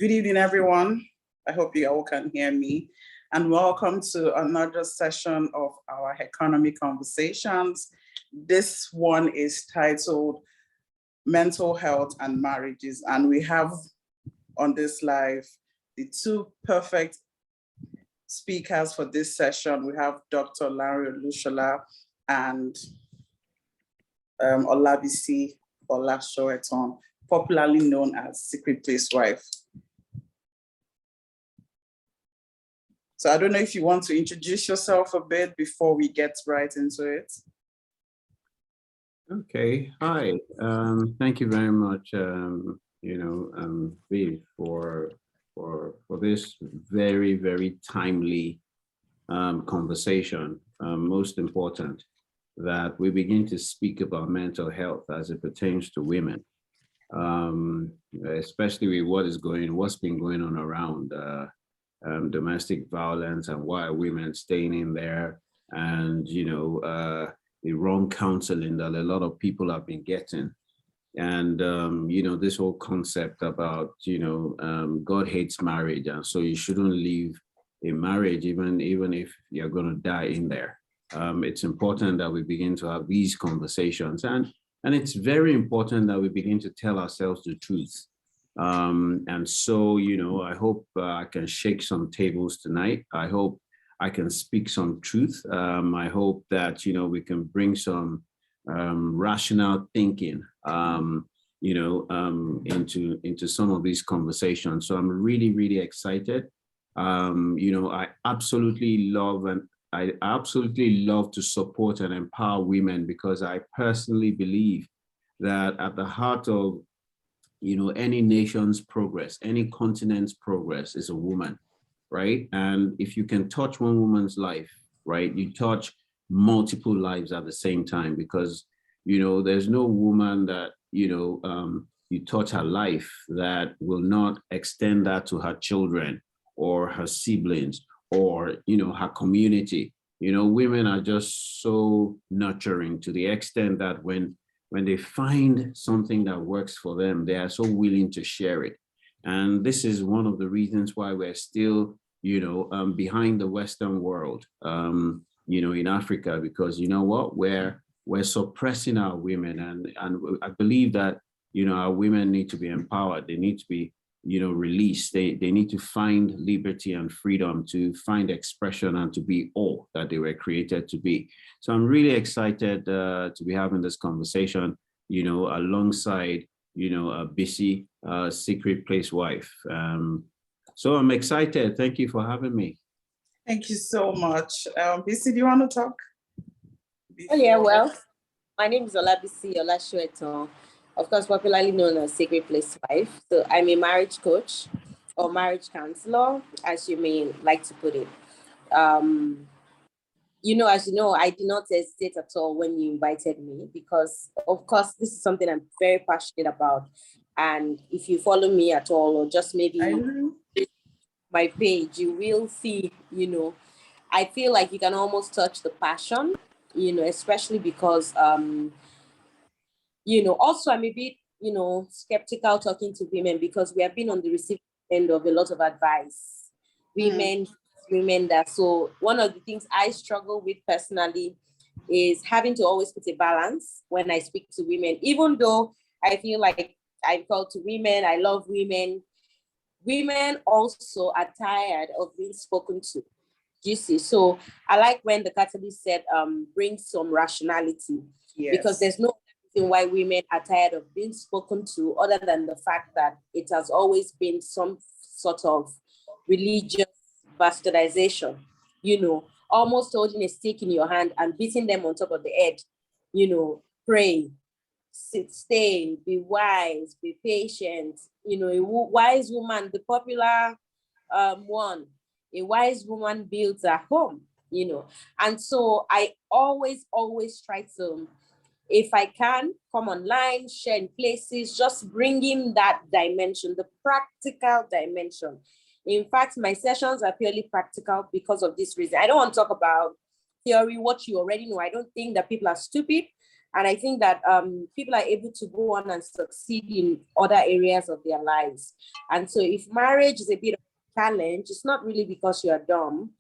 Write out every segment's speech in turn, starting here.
Good evening, everyone. I hope you all can hear me. And welcome to another session of our Herconomy conversations. This one is titled Mental Health and Marriages. And we have on this live the two perfect speakers for this session. We have Dr. Lanre Olusola and Olabisi Ola Soetan, popularly known as Secret Place Wife. So I don't know if you want to introduce yourself a bit before we get right into it. Okay, hi. Thank you very much, Viv, for this very, very timely conversation. Most important that we begin to speak about mental health as it pertains to women, especially with what's been going on around domestic violence and why are women staying in there, and the wrong counseling that a lot of people have been getting, and this whole concept about God hates marriage, and so you shouldn't leave a marriage even if you're going to die in there. It's important that we begin to have these conversations, and it's very important that we begin to tell ourselves the truth. And so, I hope I can shake some tables tonight. I hope I can speak some truth. I hope that, we can bring some rational thinking, into some of these conversations. So I'm really, really excited. I absolutely love to support and empower women, because I personally believe that at the heart of any nation's progress, any continent's progress is a woman, right? And if you can touch one woman's life, right, you touch multiple lives at the same time, because, there's no woman that, you touch her life that will not extend that to her children or her siblings or, her community. Women are just so nurturing to the extent that when they find something that works for them, they are so willing to share it. And this is one of the reasons why we're still, behind the Western world, in Africa, because we're suppressing our women, and I believe that, our women need to be empowered. They need to be, released. They need to find liberty and freedom to find expression and to be all that they were created to be. So I'm really excited to be having this conversation, alongside, a busy Secret Place Wife. So I'm excited. Thank you for having me. Thank you so much. Bisi, do you want to talk? Oh yeah, well, my name is Olabisi Ola, of course, popularly known as Secret Place Wife. So I'm a marriage coach or marriage counselor, as you may like to put it. As you know, I did not hesitate at all when you invited me, because of course, this is something I'm very passionate about. And if you follow me at all, or just maybe my page, you will see, I feel like you can almost touch the passion, especially because, also I'm a bit, skeptical talking to women, because we have been on the receiving end of a lot of advice. Women that, so one of the things I struggle with personally is having to always put a balance when I speak to women, even though I feel like I talk to women, I love women. Women also are tired of being spoken to. You see, so I like when the catalyst said, bring some rationality, because there's no reason why women are tired of being spoken to, other than the fact that it has always been some sort of religious bastardization, almost holding a stick in your hand and beating them on top of the head, pray, stay, be wise, be patient, a wise woman, the popular one. A wise woman builds a home, and so I always try to, if I can, come online, share in places, just bringing that dimension, the practical dimension. In fact, my sessions are purely practical because of this reason. I don't want to talk about theory, what you already know. I don't think that people are stupid. And I think that people are able to go on and succeed in other areas of their lives. And so if marriage is a bit of a challenge, it's not really because you're dumb.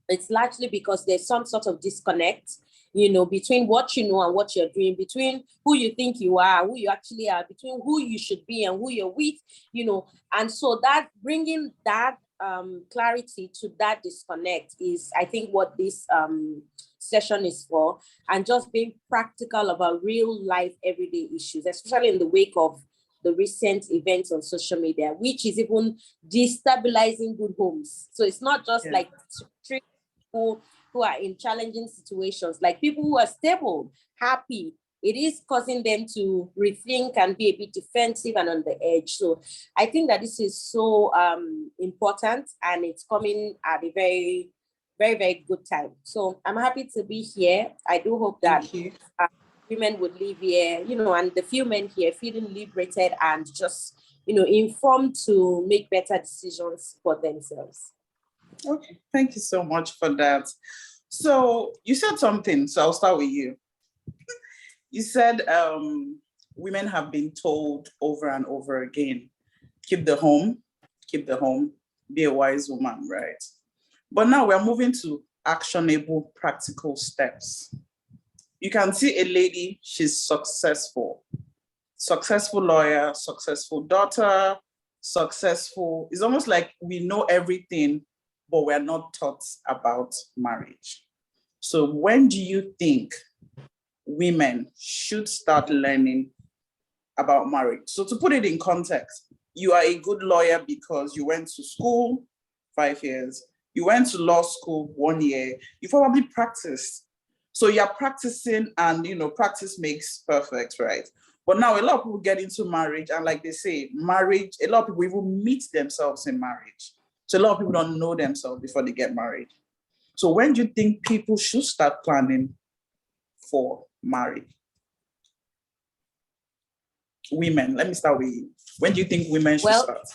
It's largely because there's some sort of disconnect, between what you know and what you're doing, between who you think you are, who you actually are, between who you should be and who you're with, And so that bringing that clarity to that disconnect is, I think, what this session is for, and just being practical about real life everyday issues, especially in the wake of the recent events on social media, which is even destabilizing good homes. So it's not just like people who are in challenging situations, like people who are stable, happy. It is causing them to rethink and be a bit defensive and on the edge. So I think that this is so important, and it's coming at a very, very, very good time. So I'm happy to be here. I do hope that women would leave here, and the few men here feeling liberated and just, informed to make better decisions for themselves. Okay, thank you so much for that. So you said something, so I'll start with you. You said women have been told over and over again, keep the home, be a wise woman, right? But now we're moving to actionable, practical steps. You can see a lady, she's successful lawyer, successful daughter, successful. It's almost like we know everything, but we're not taught about marriage. So when do you think women should start learning about marriage? So to put it in context, you are a good lawyer because you went to school 5 years, you went to law school 1 year, you probably practiced. So you're practicing, and practice makes perfect, right? But now a lot of people get into marriage, and like they say, marriage, a lot of people even meet themselves in marriage. So a lot of people don't know themselves before they get married. So when do you think people should start planning for marriage? Women, let me start with you. When do you think women should start?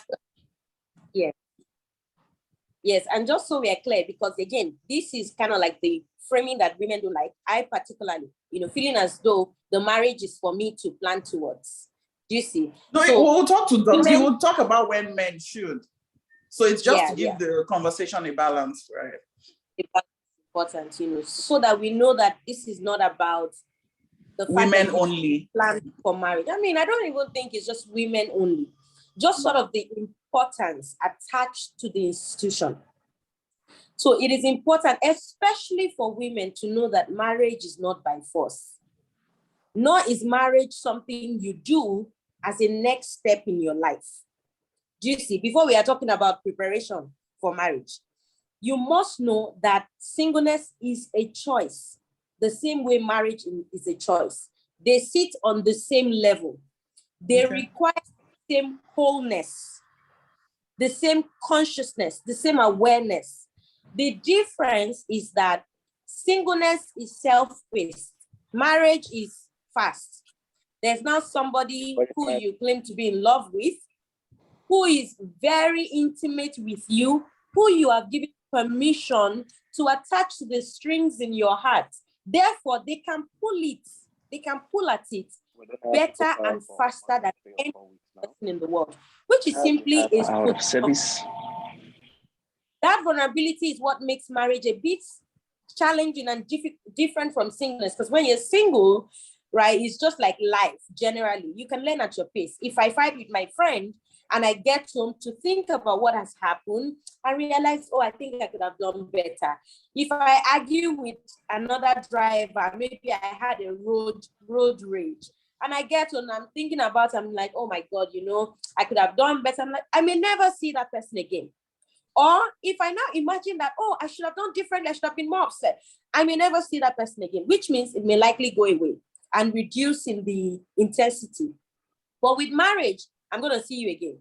Yes, and just so we are clear, because again, this is kind of like the framing that women do like. I particularly, feeling as though the marriage is for me to plan towards. Do you see? No, so, we'll talk to them. We will talk about when men should. So it's just to give the conversation a balance, right? It's important, so that we know that this is not about the women only plan for marriage. I mean, I don't even think it's just women only. Just sort of the importance attached to the institution. So it is important, especially for women, to know that marriage is not by force. Nor is marriage something you do as a next step in your life. Do you see? Before we are talking about preparation for marriage, you must know that singleness is a choice, the same way marriage is a choice. They sit on the same level. They require the same wholeness, the same consciousness, the same awareness. The difference is that singleness is self-paced. Marriage is fast. There's now somebody who you claim to be in love with, who is very intimate with you, who you have given permission to attach to the strings in your heart. Therefore, they can pull at it better and faster than any person in the world, which is simply out of service. That vulnerability is what makes marriage a bit challenging and different from singleness. Because when you're single, right, it's just like life generally. You can learn at your pace. If I fight with my friend and I get home to think about what has happened, I realize, I think I could have done better. If I argue with another driver, maybe I had a road rage, and I get home, I'm thinking about, I'm like, oh my God, I could have done better. I'm like, I may never see that person again. Or if I now imagine that, I should have done differently, I should have been more upset, I may never see that person again, which means it may likely go away and reduce in the intensity. But with marriage, I'm going to see you again.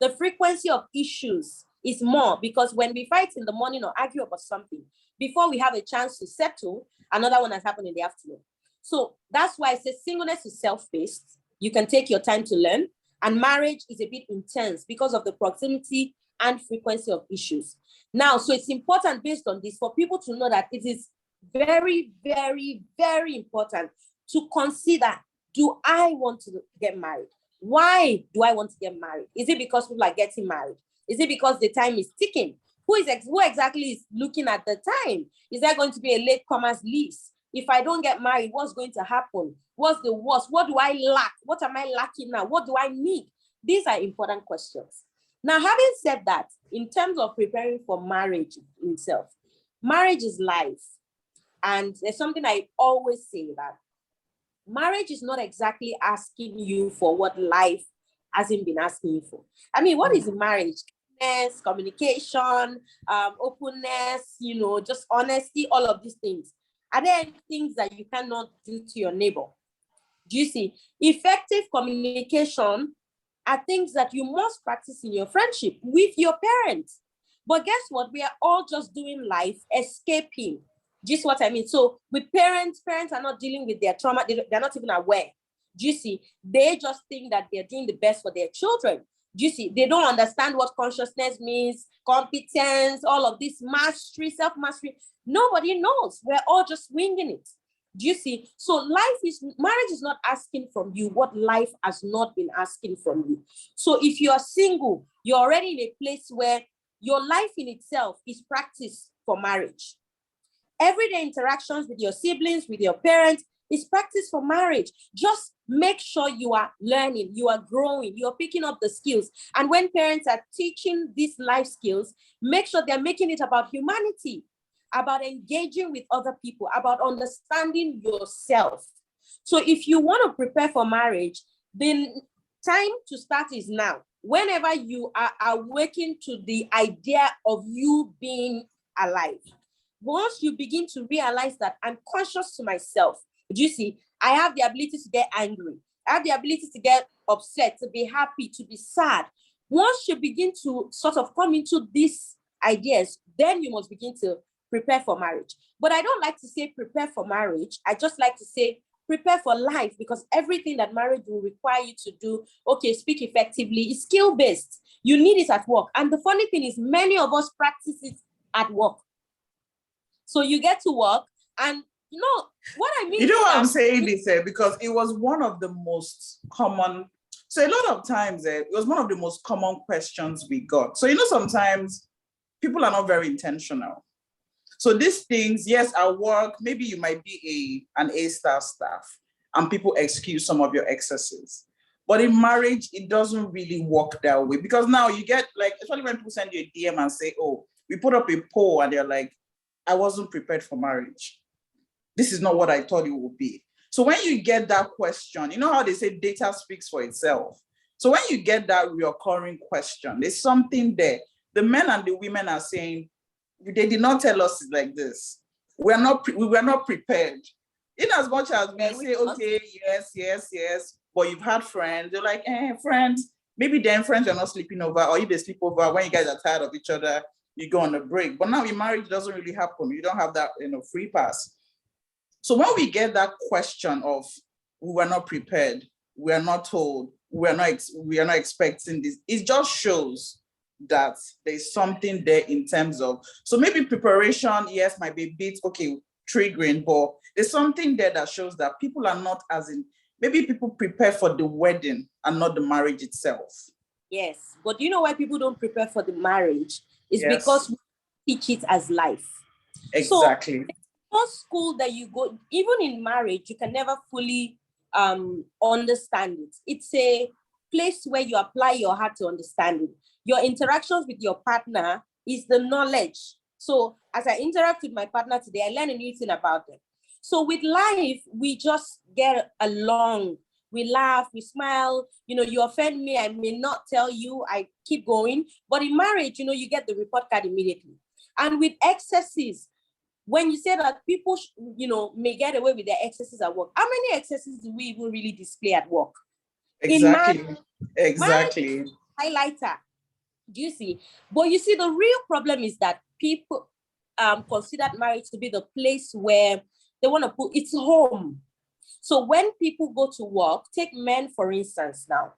The frequency of issues is more, because when we fight in the morning or argue about something, before we have a chance to settle, another one has happened in the afternoon. So that's why I say singleness is self-paced. You can take your time to learn. And marriage is a bit intense because of the proximity and frequency of issues. Now, so it's important based on this for people to know that it is very, very, very important to consider, do I want to get married? Why do I want to get married? Is it because people are getting married? Is it because the time is ticking? Who exactly is looking at the time? Is there going to be a late comers list? If I don't get married, what's going to happen? What's the worst? What do I lack? What am I lacking now? What do I need? These are important questions. Now, having said that, in terms of preparing for marriage itself, marriage is life. And there's something I always say, that marriage is not exactly asking you for what life hasn't been asking you for. I mean, what is marriage? Communication, openness, just honesty, all of these things. Are there any things that you cannot do to your neighbor? Do you see? Effective communication are things that you must practice in your friendship with your parents. But guess what? We are all just doing life, escaping. Do you see what I mean? So with parents are not dealing with their trauma. They're not even aware. Do you see? They just think that they're doing the best for their children. Do you see? They don't understand what consciousness means, competence, all of this mastery, self-mastery. Nobody knows. We're all just winging it. Do you see? So marriage is not asking from you what life has not been asking from you. So if you are single, you're already in a place where your life in itself is practice for marriage. Everyday interactions with your siblings, with your parents, is practice for marriage. Just make sure you are learning, you are growing, you are picking up the skills. And when parents are teaching these life skills, make sure they're making it about humanity, about engaging with other people, about understanding yourself. So if you want to prepare for marriage, then time to start is now. Whenever you are awakened to the idea of you being alive, once you begin to realize that I'm conscious to myself, do you see, I have the ability to get angry. I have the ability to get upset, to be happy, to be sad. Once you begin to sort of come into these ideas, then you must begin to prepare for marriage. But I don't like to say prepare for marriage. I just like to say prepare for life, because everything that marriage will require you to do, speak effectively, is skill-based. You need it at work. And the funny thing is, many of us practice it at work. So you get to work, and what I mean. You know what I'm saying this, because it was one of the most common. So a lot of times, it was one of the most common questions we got. So sometimes people are not very intentional. So these things, yes, at work, maybe you might be an A-star staff, and people excuse some of your excesses. But in marriage, it doesn't really work that way, because now you get, especially when people send you a DM and say, "Oh, we put up a poll," and they're like, "I wasn't prepared for marriage. This is not what I thought it would be." So when you get that question, you know how they say data speaks for itself. So when you get that recurring question, there's something there. The men and the women are saying, they did not tell us like this. We were not prepared. In as much as we say, okay, yes, but you've had friends, they're like, friends, maybe then friends are not sleeping over, or if they sleep over, when you guys are tired of each other, you go on a break. But now in marriage, it doesn't really happen. You don't have that, free pass. So when we get that question of, we were not prepared, we are not told, we are not expecting this, it just shows that there's something there in terms of, so maybe preparation, yes, might be a bit, triggering, but there's something there that shows that people are not maybe people prepare for the wedding and not the marriage itself. Yes, but you know why people don't prepare for the marriage? It's because we teach it as life. Exactly. So, no school that you go, even in marriage, you can never fully understand it. It's a place where you apply your heart to understand it. Your interactions with your partner is the knowledge. So as I interact with my partner today, I learn a new thing about them. So with life, we just get along. We laugh, we smile. You offend me, I may not tell you, I keep going. But in marriage, you get the report card immediately. And with excesses, when you say that people, may get away with their excesses at work, how many excesses do we even really display at work? Exactly. Exactly. Highlighter. Do you see? But you see, the real problem is that people consider marriage to be the place where they want to put its home. So when people go to work, take men, for instance, now,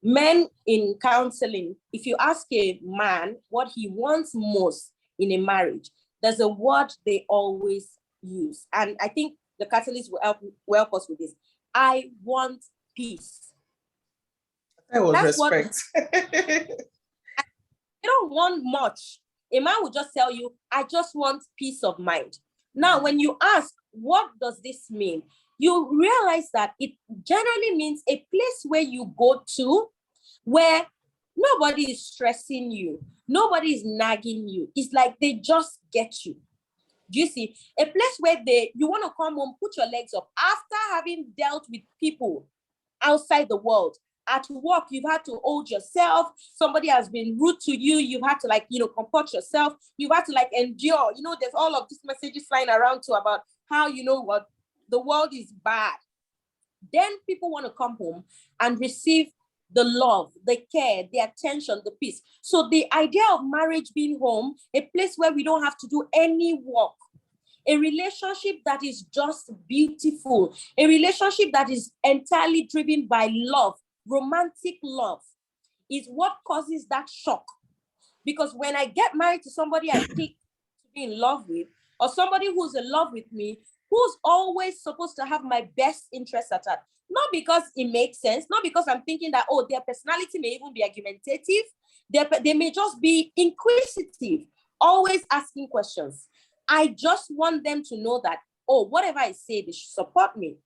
men in counseling, if you ask a man what he wants most in a marriage, there's a word they always use. And I think the catalyst will help us with this. I want peace. That was That's respect. You don't want much. A man will just tell you, I just want peace of mind. Now, when you ask, what does this mean? You realize that it generally means a place where you go to where nobody is stressing you, nobody is nagging you. It's like they just get you. Do you see? A place where you want to come home, put your legs up after having dealt with people outside the world. At work, you've had to hold yourself. Somebody has been rude to you. You've had to comport yourself. You've had to endure. There's all of these messages flying around too about how, what the world is bad. Then people want to come home and receive the love, the care, the attention, the peace. So the idea of marriage being home, a place where we don't have to do any work, a relationship that is just beautiful, a relationship that is entirely driven by love, romantic love, is what causes that shock. Because when I get married to somebody I pick to be in love with, or somebody who's in love with me, who's always supposed to have my best interests at heart, not because it makes sense, not because I'm thinking that, their personality may even be argumentative, they may just be inquisitive, always asking questions. I just want them to know that, whatever I say, they should support me.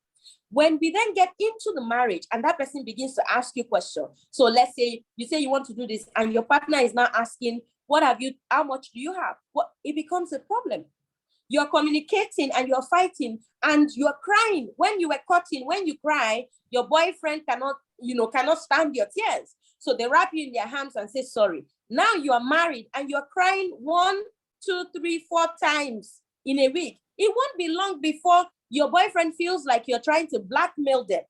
When we then get into the marriage and that person begins to ask you questions. So let's say you want to do this and your partner is now asking, how much do you have? It becomes a problem. You're communicating and you're fighting and you're crying. When you were cutting, when you cry, your boyfriend cannot stand your tears. So they wrap you in their arms and say sorry. Now you are married and you're crying 1, 2, 3, 4 times in a week. It won't be long before your boyfriend feels like you're trying to blackmail them.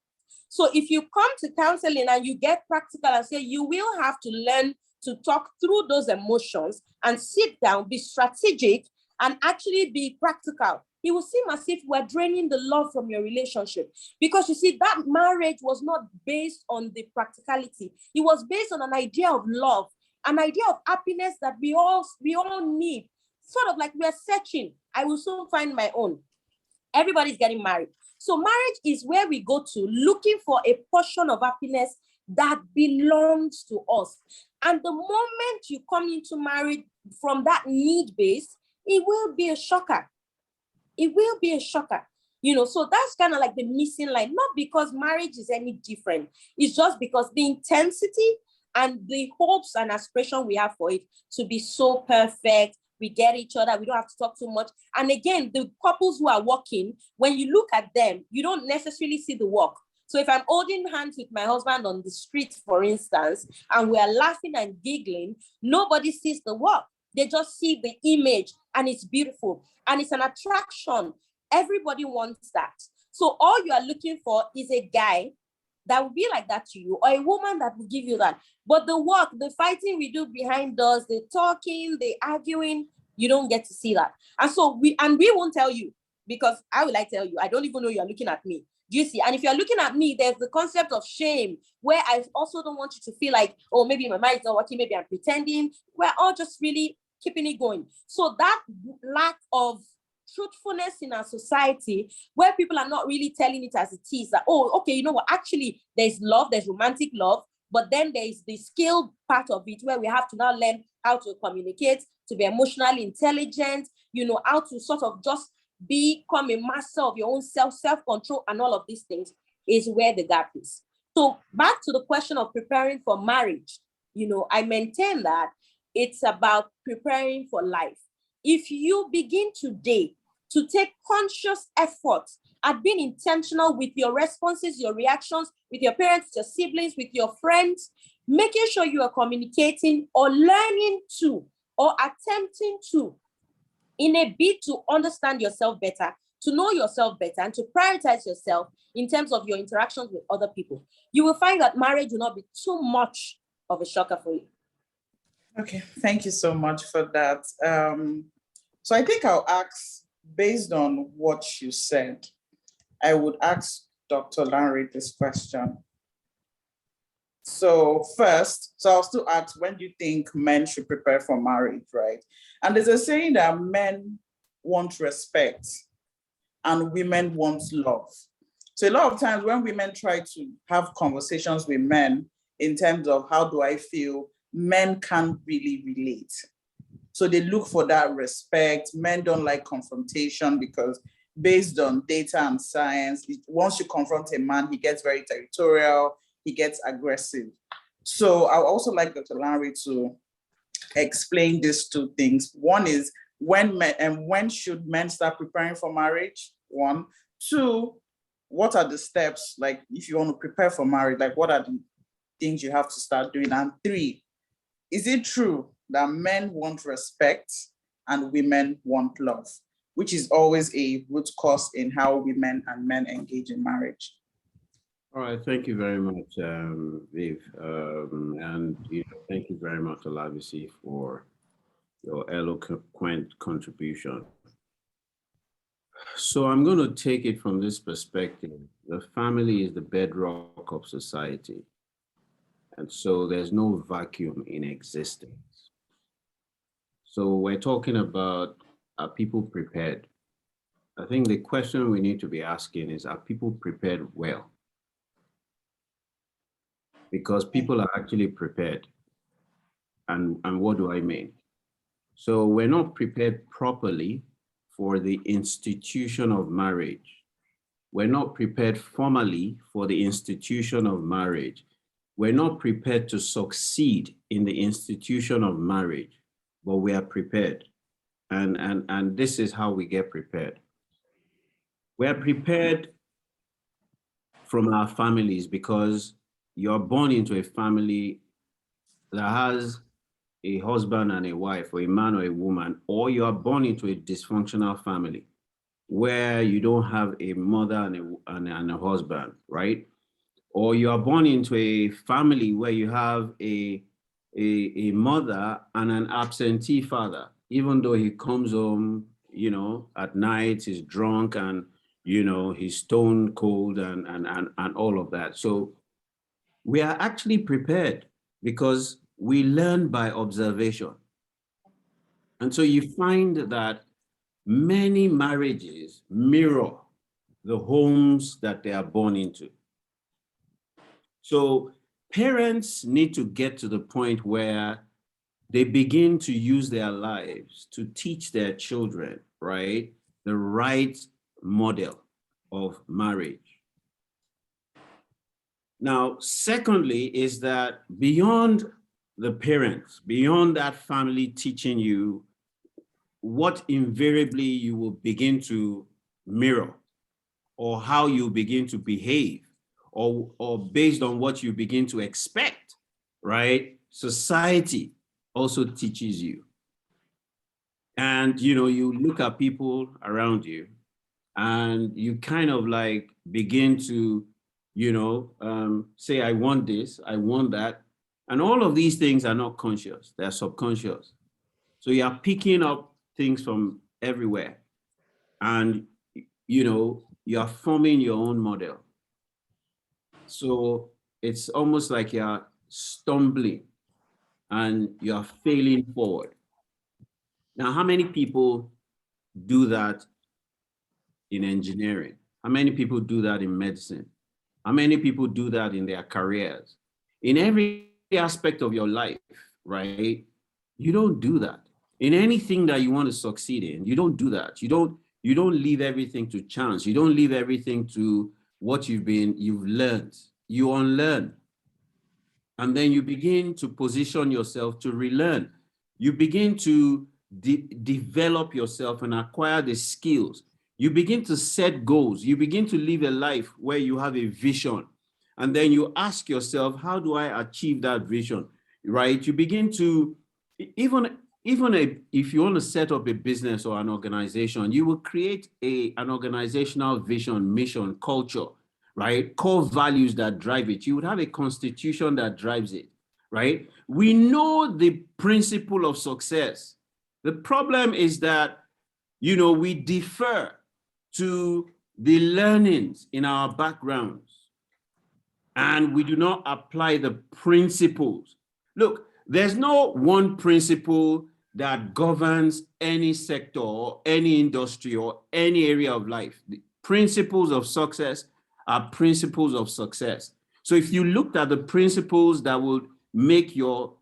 So if you come to counseling and you get practical and say, you will have to learn to talk through those emotions and sit down, be strategic, and actually be practical, it will seem as if we're draining the love from your relationship. Because you see, that marriage was not based on the practicality. It was based on an idea of love, an idea of happiness that we all need. Sort of like we're searching. I will soon find my own. Everybody's getting married. So marriage is where we go to looking for a portion of happiness that belongs to us. And the moment you come into marriage from that need base, it will be a shocker. It will be a shocker. So that's kind of like the missing line, not because marriage is any different. It's just because the intensity and the hopes and aspiration we have for it to be so perfect, we get each other, we don't have to talk too much. And again, the couples who are working, when you look at them, you don't necessarily see the work. So if I'm holding hands with my husband on the street, for instance, and we are laughing and giggling, nobody sees the work. They just see the image and it's beautiful and it's an attraction. Everybody wants that. So all you are looking for is a guy that will be like that to you, or a woman that will give you that. But the work, the fighting we do behind doors, the talking, the arguing, you don't get to see that. And so we won't tell you, because how will I tell you? I don't even know you're looking at me. Do you see? And if you're looking at me, there's the concept of shame, where I also don't want you to feel like, maybe my mind is not working, maybe I'm pretending. We're all just really keeping it going. So that lack of truthfulness in our society, where people are not really telling it as it is, that, okay, you know what, actually there's love, there's romantic love, but then there's the skill part of it where we have to now learn how to communicate, to be emotionally intelligent, how to sort of just become a master of your own self-control and all of these things, is where the gap is. So back to the question of preparing for marriage, I maintain that it's about preparing for life. If you begin today to take conscious effort at being intentional with your responses, your reactions, with your parents, your siblings, with your friends, making sure you are communicating or learning to or attempting to, in a bid to understand yourself better, to know yourself better, and to prioritize yourself in terms of your interactions with other people, you will find that marriage will not be too much of a shocker for you. Okay, thank you so much for that. So I think I'll ask, based on what you said, I would ask Dr. Lanre this question. So first, I'll still ask, when do you think men should prepare for marriage, right? And there's a saying that men want respect, and women want love. So a lot of times when women try to have conversations with men in terms of how do I feel, men can't really relate. So they look for that respect. Men don't like confrontation because based on data and science, once you confront a man, he gets very territorial, he gets aggressive. So I would also like Dr. Lanre to explain these two things. One is when should men start preparing for marriage? One. Two, what are the steps? Like if you want to prepare for marriage, like what are the things you have to start doing? And three, is it true that men want respect and women want love, which is always a root cause in how women and men engage in marriage? All right, thank you very much, Viv. And thank you very much, Olabisi, for your eloquent contribution. So I'm going to take it from this perspective. The family is the bedrock of society. And so there's no vacuum in existence. So we're talking about, are people prepared? I think the question we need to be asking is, are people prepared well? Because people are actually prepared. And what do I mean? So we're not prepared properly for the institution of marriage. We're not prepared formally for the institution of marriage. We're not prepared to succeed in the institution of marriage, but we are prepared. And this is how we get prepared. We are prepared from our families because you're born into a family that has a husband and a wife, or a man or a woman, or you are born into a dysfunctional family where you don't have a mother and a husband, right? Or you are born into a family where you have a mother and an absentee father, even though he comes home, at night, he's drunk and, he's stone cold and all of that. So we are actually prepared because we learn by observation. And so you find that many marriages mirror the homes that they are born into. So parents need to get to the point where they begin to use their lives to teach their children, right, the right model of marriage. Now, secondly, is that beyond the parents, beyond that family teaching you, what invariably you will begin to mirror, or how you begin to behave, or based on what you begin to expect, right? Society also teaches you. And, you look at people around you and you kind of like begin to, say, I want this, I want that. And all of these things are not conscious, they're subconscious. So you are picking up things from everywhere. And, you are forming your own model. So it's almost like you're stumbling and you're failing forward. Now, how many people do that in engineering? How many people do that in medicine? How many people do that in their careers? In every aspect of your life, right? You don't do that. In anything that you want to succeed in, you don't do that. You don't leave everything to chance. You don't leave everything to what you've learned. You unlearn. And then you begin to position yourself to relearn. You begin to develop yourself and acquire the skills. You begin to set goals. You begin to live a life where you have a vision. And then you ask yourself, how do I achieve that vision, right? You begin to, even if you want to set up a business or an organization, you will create an organizational vision, mission, culture, right? Core values that drive it. You would have a constitution that drives it, right? We know the principle of success. The problem is that, we defer to the learnings in our backgrounds and we do not apply the principles. Look, there's no one principle that governs any sector or any industry or any area of life. The principles of success are principles of success. So if you looked at the principles that would make your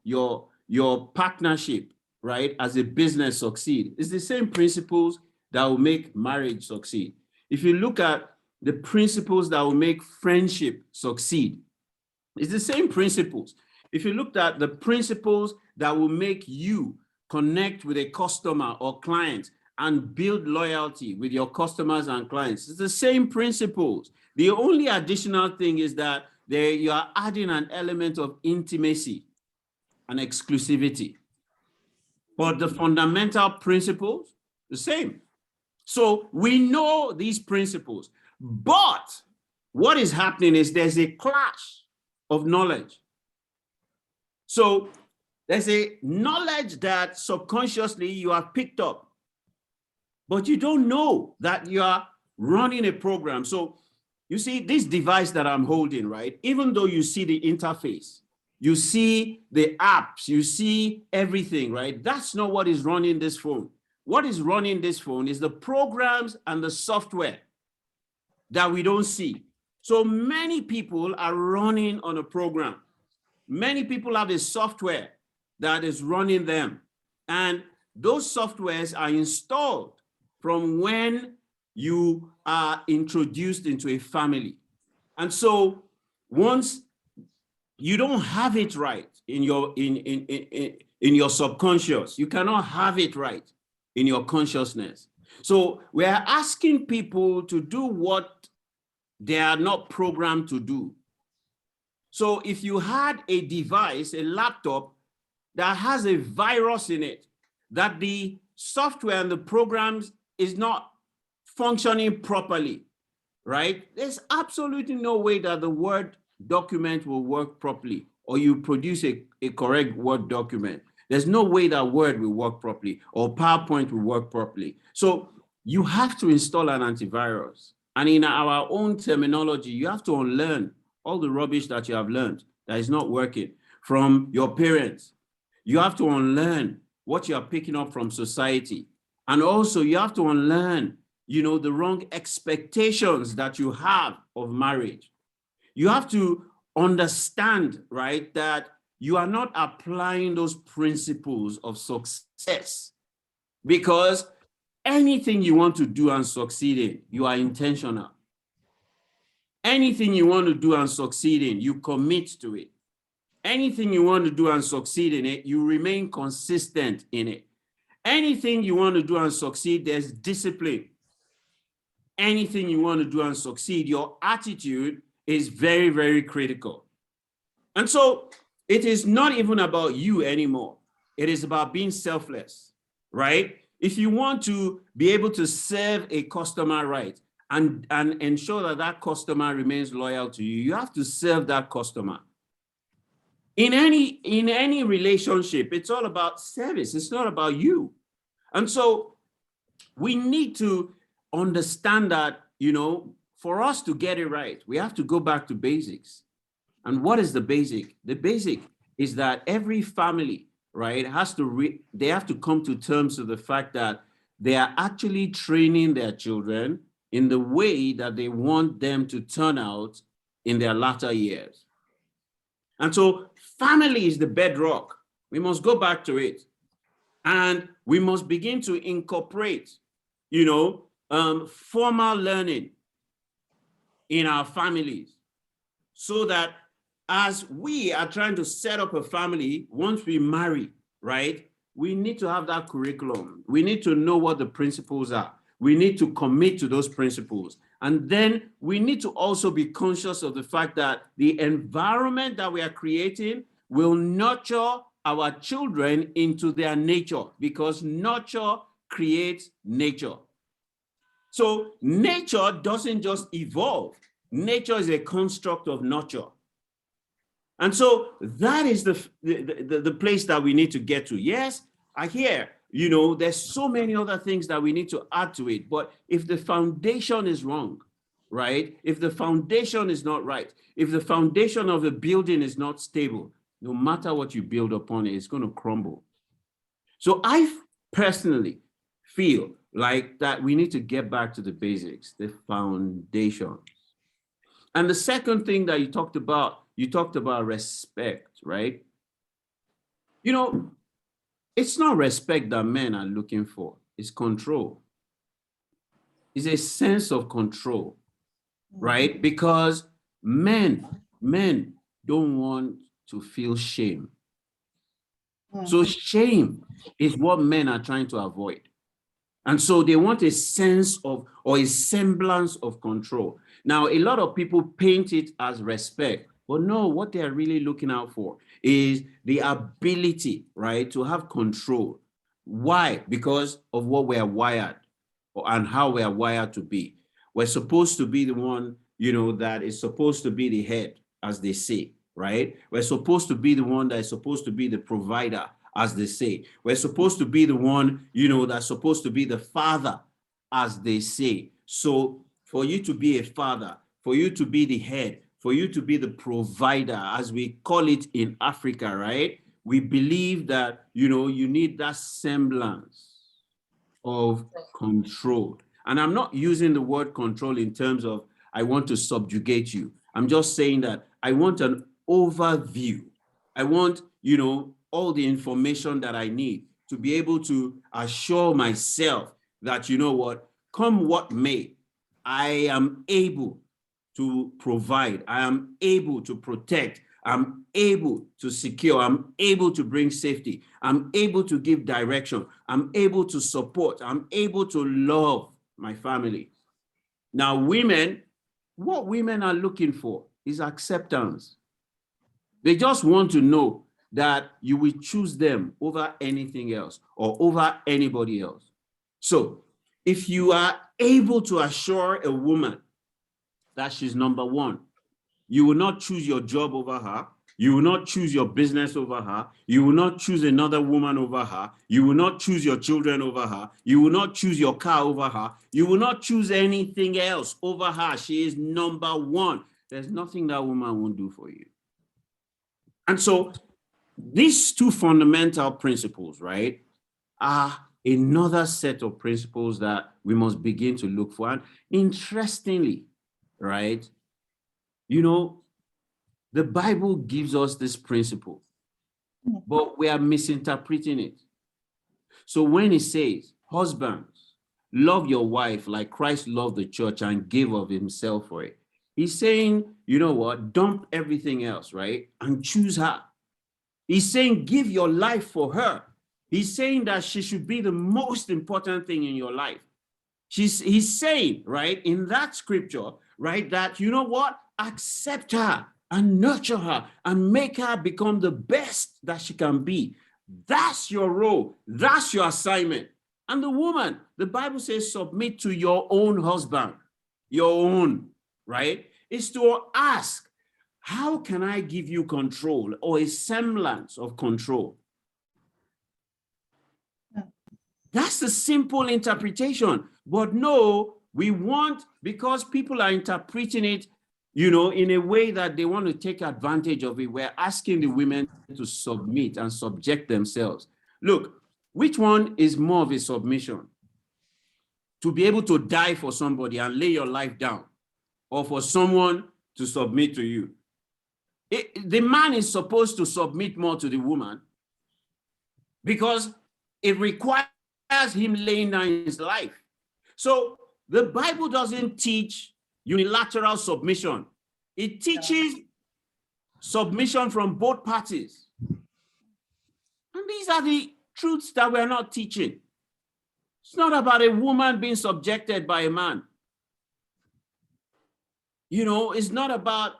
partnership, right, as a business succeed, it's the same principles that will make marriage succeed. If you look at the principles that will make friendship succeed, it's the same principles. If you looked at the principles that will make you connect with a customer or client and build loyalty with your customers and clients, it's the same principles. The only additional thing is that you are adding an element of intimacy and exclusivity. But the fundamental principles, the same. So we know these principles, but what is happening is there's a clash of knowledge. So there's a knowledge that subconsciously you have picked up, but you don't know that you are running a program. So you see this device that I'm holding, right? Even though you see the interface, you see the apps, you see everything, right? That's not what is running this phone. What is running this phone is the programs and the software that we don't see. So many people are running on a program. Many people have a software that is running them. And those softwares are installed from when you are introduced into a family. And so once you don't have it right in your subconscious, you cannot have it right in your consciousness. So we are asking people to do what they are not programmed to do. So if you had a device, a laptop that has a virus in it, that the software and the programs is not functioning properly, right? There's absolutely no way that the Word document will work properly, or you produce a correct Word document. There's no way that Word will work properly or PowerPoint will work properly. So you have to install an antivirus. And in our own terminology, you have to unlearn all the rubbish that you have learned that is not working from your parents. You have to unlearn what you are picking up from society. And also you have to unlearn, the wrong expectations that you have of marriage. You have to understand, right, that you are not applying those principles of success, because anything you want to do and succeed in, you are intentional. Anything you want to do and succeed in, you commit to it. Anything you want to do and succeed in it, you remain consistent in it. Anything you want to do and succeed, there's discipline. Anything you want to do and succeed, your attitude is very, very critical. And so it is not even about you anymore. It is about being selfless, right? If you want to be able to serve a customer right and ensure that that customer remains loyal to you, you have to serve that customer. In any relationship, it's all about service. It's not about you. And so we need to understand that, for us to get it right, we have to go back to basics. And what is the basic? The basic is that every family, right, they have to come to terms with the fact that they are actually training their children in the way that they want them to turn out in their latter years. And so family is the bedrock. We must go back to it. And we must begin to incorporate, formal learning in our families, so that as we are trying to set up a family, once we marry, right, we need to have that curriculum. We need to know what the principles are. We need to commit to those principles. And then we need to also be conscious of the fact that the environment that we are creating will nurture our children into their nature, because nurture creates nature. So nature doesn't just evolve. Nature is a construct of nurture. And so that is the place that we need to get to. Yes, I hear, there's so many other things that we need to add to it. But if the foundation is wrong, right? If the foundation is not right, if the foundation of the building is not stable, no matter what you build upon it, it's going to crumble. So I personally feel like that we need to get back to the basics, the foundation. And the second thing that you talked about respect, right? You know, it's not respect that men are looking for, it's control. It's a sense of control, right? Because men don't want to feel shame. So shame is what men are trying to avoid. And so they want a sense of, or a semblance of control. Now, a lot of people paint it as respect, but no, what they're really looking out for is the ability, right, to have control. Why? Because of what we're wired and how we're wired to be. We're supposed to be the one, that is supposed to be the head, as they say, right? We're supposed to be the one that is supposed to be the provider, as they say. We're supposed to be the one, that's supposed to be the father, as they say. So for you to be a father, for you to be the head, for you to be the provider, as we call it in Africa, right? We believe that, you need that semblance of control. And I'm not using the word control in terms of I want to subjugate you. I'm just saying that I want an overview. I want, all the information that I need to be able to assure myself that, come what may, I am able to provide. I am able to protect. I'm able to secure. I'm able to bring safety. I'm able to give direction. I'm able to support. I'm able to love my family. Now, what women are looking for is acceptance. They just want to know that you will choose them over anything else or over anybody else. So if you are able to assure a woman that she's number one, you will not choose your job over her. You will not choose your business over her. You will not choose another woman over her. You will not choose your children over her. You will not choose your car over her. You will not choose anything else over her. She is number one. There's nothing that woman won't do for you. And so these two fundamental principles, right, are another set of principles that we must begin to look for. And interestingly, right, the Bible gives us this principle, but we are misinterpreting it. So when it says, husbands, love your wife like Christ loved the church and gave of himself for it, he's saying, dump everything else, right, and choose her. He's saying, give your life for her. He's saying that she should be the most important thing in your life. He's saying, right, in that scripture, right, that, accept her and nurture her and make her become the best that she can be. That's your role. That's your assignment. And the woman, the Bible says, submit to your own husband, your own, right? Is to ask, how can I give you control or a semblance of control? That's the simple interpretation. But no, we want, because people are interpreting it, in a way that they want to take advantage of it, we're asking the women to submit and subject themselves. Look, which one is more of a submission? To be able to die for somebody and lay your life down, or for someone to submit to you? The man is supposed to submit more to the woman because it requires him laying down his life. So the Bible doesn't teach unilateral submission. It teaches submission from both parties. And these are the truths that we're not teaching. It's not about a woman being subjected by a man. It's not about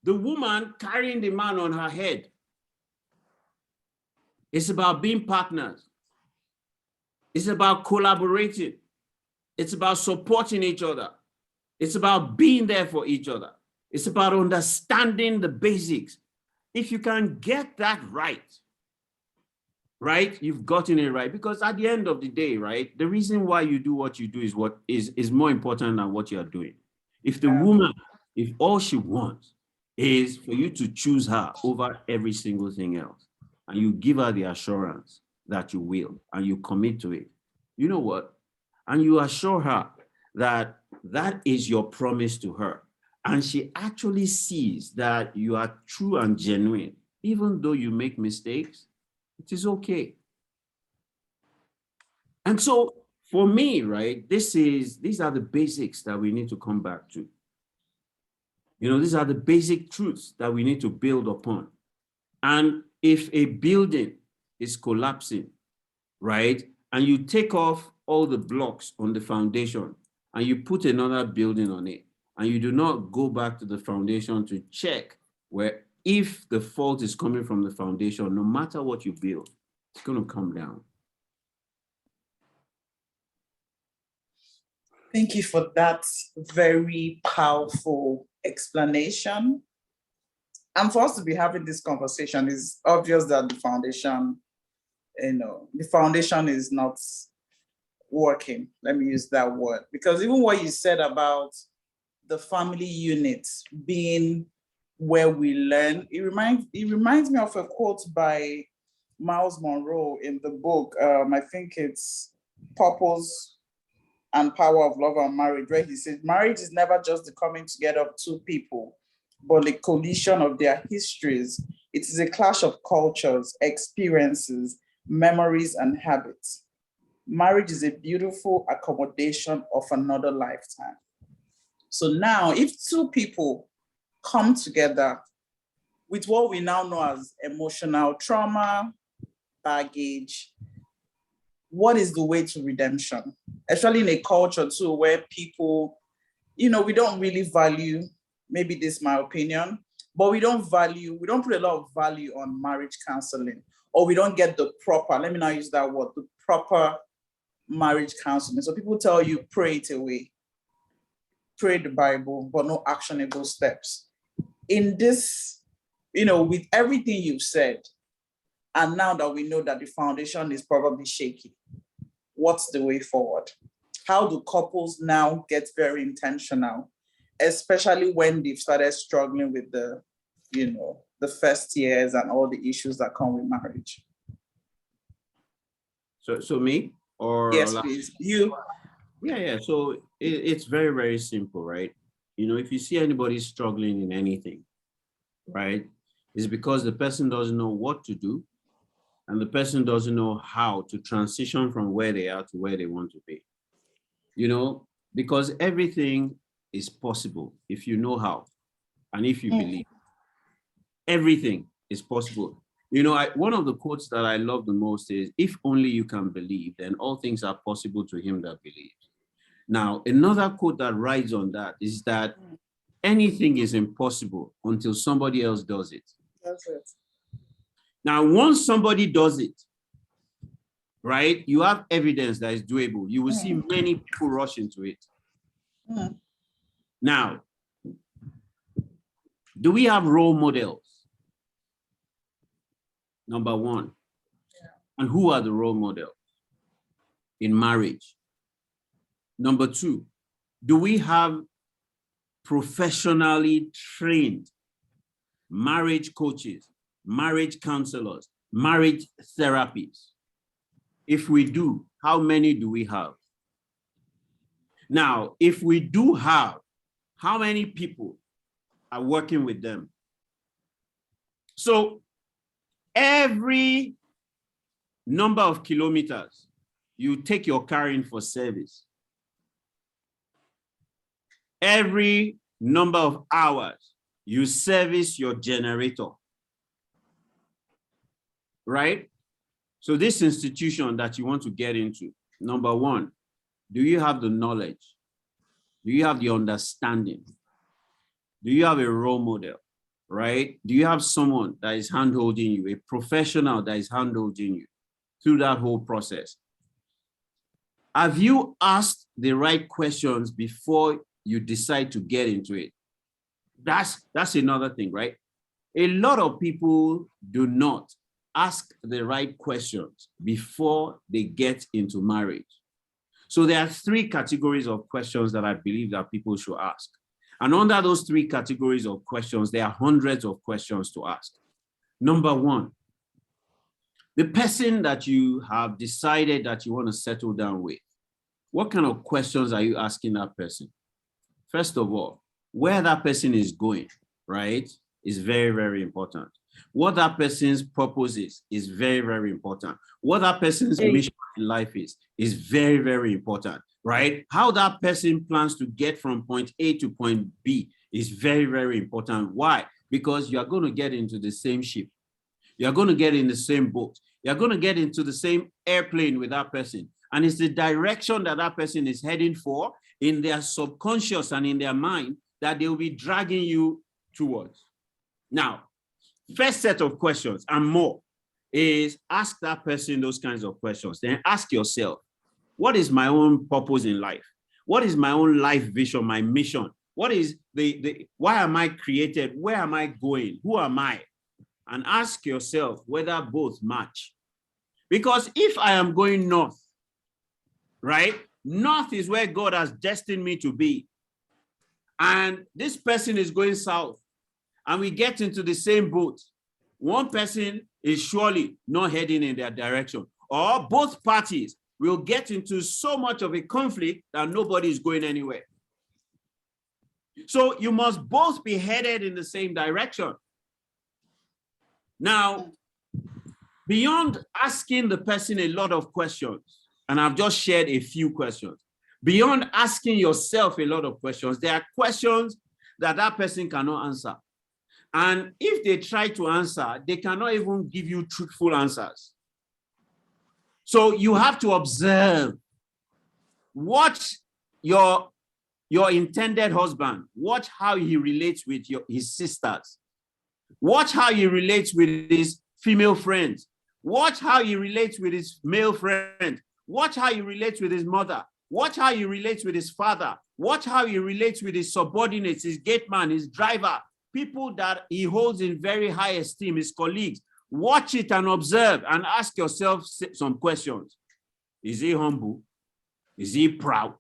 the woman carrying the man on her head. It's about being partners. It's about collaborating. It's about supporting each other. It's about being there for each other. It's about understanding the basics. If you can get that right, you've gotten it right. Because at the end of the day, right, the reason why you do what you do is what is more important than what you are doing. If the woman, if all she wants is for you to choose her over every single thing else, and you give her the assurance that you will, and you commit to it, you know what? And you assure her that that is your promise to her. And she actually sees that you are true and genuine, even though you make mistakes, it is okay. And so for me, right, these are the basics that we need to come back to. You know, these are the basic truths that we need to build upon. And if a building is collapsing, right, and you take off all the blocks on the foundation and you put another building on it, and you do not go back to the foundation to check where, if the fault is coming from the foundation, no matter what you build, it's going to come down. Thank you for that very powerful explanation. And for us to be having this conversation, it's obvious that the foundation is not working. Let me use that word. Because even what you said about the family unit being where we learn, it reminds me of a quote by Miles Monroe in the book, I think it's Purpose and Power of Love and Marriage, where he says, marriage is never just the coming together of two people, but a collision of their histories. It is a clash of cultures, experiences, memories, and habits. Marriage is a beautiful accommodation of another lifetime. So now, if two people come together with what we now know as emotional trauma, baggage, what is the way to redemption? Especially in a culture too, where people, we don't really value, maybe this is my opinion, but we don't put a lot of value on marriage counseling, or we don't get the proper, let me not use that word, the proper marriage counseling. So people tell you, pray it away, pray the Bible, but no actionable steps. In this, with everything you've said, and now that we know that the foundation is probably shaky, what's the way forward? How do couples now get very intentional, especially when they've started struggling with the first years and all the issues that come with marriage? So me? Or yes, please. You. Yeah. So it's very, very simple, right? If you see anybody struggling in anything, right, it's because the person doesn't know what to do, and the person doesn't know how to transition from where they are to where they want to be. Because everything is possible if you know how, and if you believe. Everything is possible. One of the quotes that I love the most is, if only you can believe, then all things are possible to him that believes. Now, another quote that rides on that is that anything is impossible until somebody else does it. That's it. Now, once somebody does it, right, you have evidence that is doable. You will see many people rush into it. Now, do we have role models? Number one. And who are the role models in marriage? Number two, do we have professionally trained marriage coaches, marriage counselors, marriage therapists? If we do, how many do we have? Now, if we do have, how many people are working with them? So every number of kilometers you take your car in for service, every number of hours you service your generator, right? So this institution that you want to get into, number one, do you have the knowledge? Do you have the understanding? Do you have a role model, right? Do you have someone that is hand-holding you, a professional that is hand-holding you through that whole process? Have you asked the right questions before you decide to get into it? That's another thing, right? A lot of people do not ask the right questions before they get into marriage. So there are three categories of questions that I believe that people should ask. And under those three categories of questions, there are hundreds of questions to ask. Number one, The person that you have decided that you want to settle down with, what kind of questions are you asking that person? First of all, where that person is going, right, is very, very important. What that person's purpose is very, very important. What that person's mission in life is very, very important, right? How that person plans to get from point A to point B is very, very important. Why? Because you are going to get into the same ship. You're going to get in the same boat. You're going to get into the same airplane with that person. And it's the direction that that person is heading for in their subconscious and in their mind that they will be dragging you towards. Now, first set of questions and more is ask that person those kinds of questions. Then ask yourself, what is my own purpose in life? What is my own life vision, my mission? What is why am I created? Where am I going? Who am I? And ask yourself whether both match. Because if I am going north, right? North is where God has destined me to be. And this person is going south, and we get into the same boat. One person is surely not heading in that direction, or both parties will get into so much of a conflict that nobody is going anywhere. So you must both be headed in the same direction. Now, beyond asking the person a lot of questions, and I've just shared a few questions, beyond asking yourself a lot of questions, there are questions that that person cannot answer. And if they try to answer, they cannot even give you truthful answers. So you have to observe. Watch your intended husband. Watch how he relates with his sisters. Watch how he relates with his female friends. Watch how he relates with his male friend. Watch how he relates with his mother. Watch how he relates with his father. Watch how he relates with his subordinates, his gate man, his driver, people that he holds in very high esteem, his colleagues. Watch it and observe and ask yourself some questions. Is he humble? Is he proud?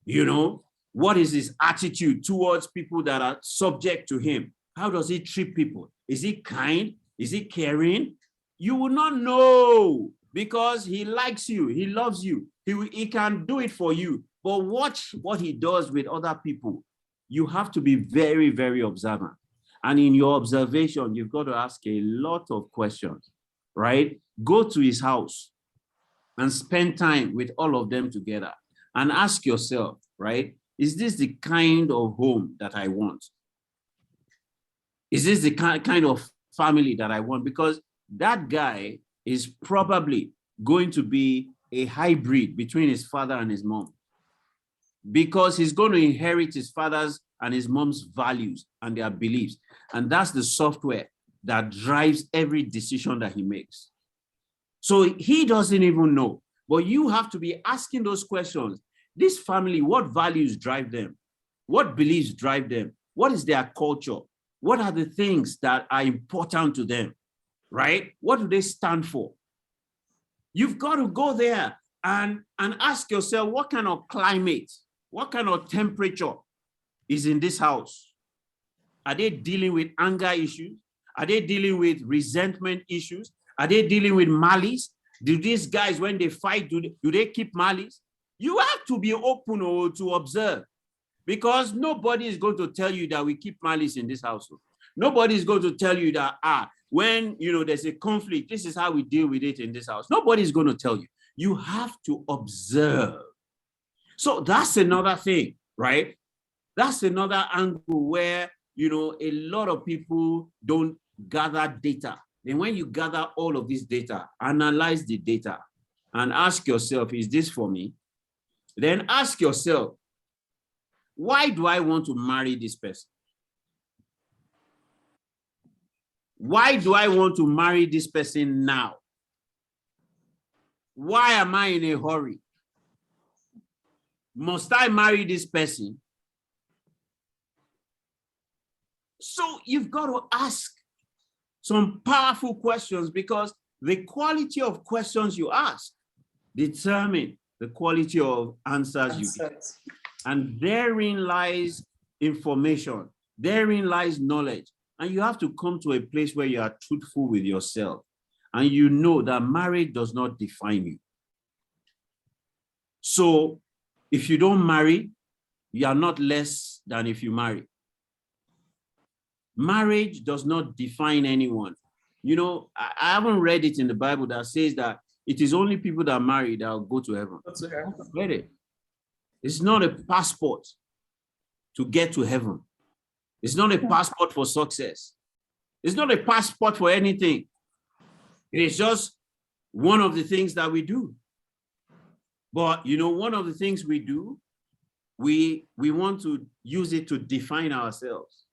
You know, what is his attitude towards people that are subject to him? How does he treat people? Is he kind? Is he caring? You will not know because he likes you. He loves you. He can do it for you. But watch what he does with other people. You have to be very, very observant. And in your observation, you've got to ask a lot of questions, right? Go to his house and spend time with all of them together and ask yourself, right? Is this the kind of home that I want? Is this the kind of family that I want? Because that guy is probably going to be a hybrid between his father and his mom, because he's going to inherit his father's and his mom's values and their beliefs. And that's the software that drives every decision that he makes. So he doesn't even know, but you have to be asking those questions. This family, what values drive them? What beliefs drive them? What is their culture? What are the things that are important to them, right? What do they stand for? You've got to go there and ask yourself, what kind of climate, what kind of temperature is in this house? Are they dealing with anger issues? Are they dealing with resentment issues? Are they dealing with malice? Do these guys, when they fight, do they keep malice? You have to be open or to observe, because nobody is going to tell you that we keep malice in this household. Nobody is going to tell you that, when there's a conflict, this is how we deal with it in this house. Nobody is going to tell you. You have to observe. So that's another thing, right? That's another angle where, a lot of people don't gather data. Then when you gather all of this data, analyze the data and ask yourself, is this for me? Then ask yourself, why do I want to marry this person? Why do I want to marry this person now? Why am I in a hurry? Must I marry this person? So you've got to ask some powerful questions, because the quality of questions you ask determine the quality of answers you get. And therein lies information. Therein lies knowledge. And you have to come to a place where you are truthful with yourself and you know that marriage does not define you. So if you don't marry, you are not less than if you marry. Marriage does not define anyone. You know, I haven't read it in the Bible that says that it is only people that marry that will go to heaven. Go to heaven. Read it. It's not a passport to get to heaven. It's not a passport for success. It's not a passport for anything. It is just one of the things that we do. But, you know, one of the things we do, we want to use it to define ourselves.